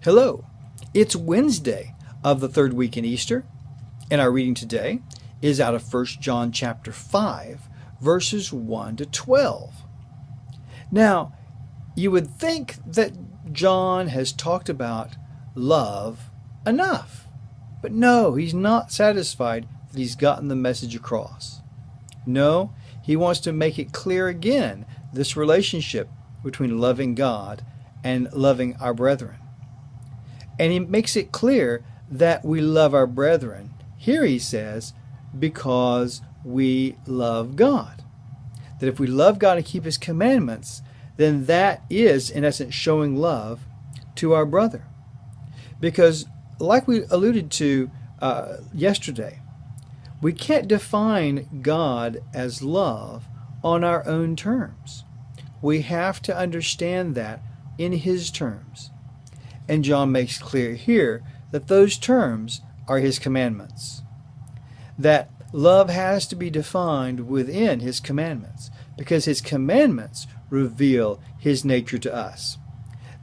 Hello, it's Wednesday of the third week in Easter, and our reading today is out of 1 John chapter 5, verses 1 to 12. Now, you would think that John has talked about love enough, but no, he's not satisfied that he's gotten the message across. No, he wants to make it clear again, this relationship between loving God and loving our brethren. And he makes it clear that we love our brethren. Here he says, because we love God. That if we love God and keep his commandments, then that is, in essence, showing love to our brother. Because, like we alluded to yesterday, we can't define God as love on our own terms. We have to understand that in his terms. And John makes clear here that those terms are his commandments. That love has to be defined within his commandments, because his commandments reveal his nature to us.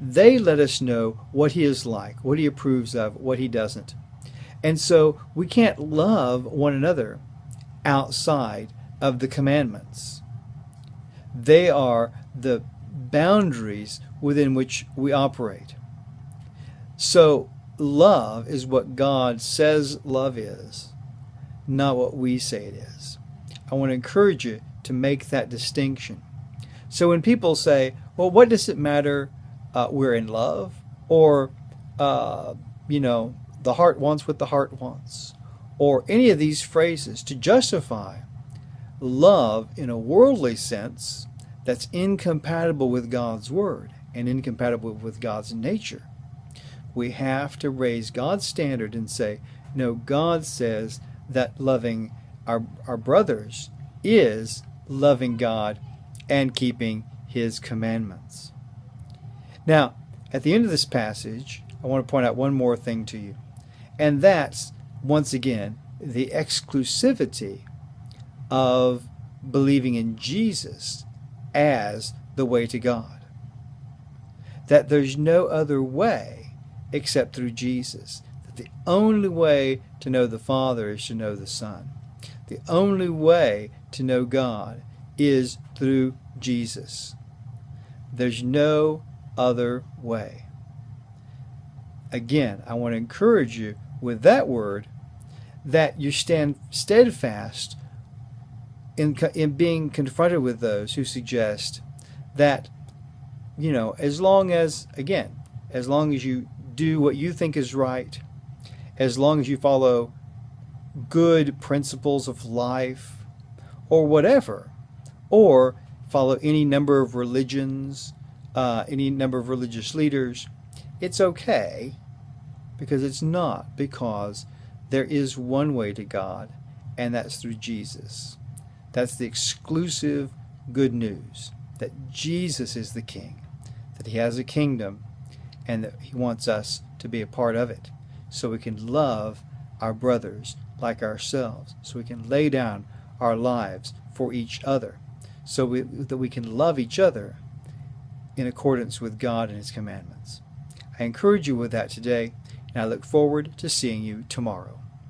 They let us know what he is like, what he approves of, what he doesn't. And so we can't love one another outside of the commandments. They are the boundaries within which we operate. So love is what God says love is, not what we say it is. I want to encourage you to make that distinction. So when people say, well, what does it matter we're in love? Or, the heart wants what the heart wants. Or any of these phrases to justify love in a worldly sense that's incompatible with God's word and incompatible with God's nature. We have to raise God's standard and say, no, God says that loving our brothers is loving God and keeping his commandments. Now, at the end of this passage, I want to point out one more thing to you. And that's, once again, the exclusivity of believing in Jesus as the way to God. That there's no other way except through Jesus. That the only way to know the Father is to know the Son. The only way to know God is through Jesus. There's no other way. Again, I want to encourage you with that word that you stand steadfast in being confronted with those who suggest that, as long as you do what you think is right, as long as you follow good principles of life or whatever, or follow any number of religions, any number of religious leaders, it's okay, because it's not, because there is one way to God, and that's through Jesus. That's the exclusive good news, that Jesus is the King, that he has a kingdom, and that he wants us to be a part of it, so we can love our brothers like ourselves, so we can lay down our lives for each other, so that we can love each other in accordance with God and his commandments. I encourage you with that today, and I look forward to seeing you tomorrow.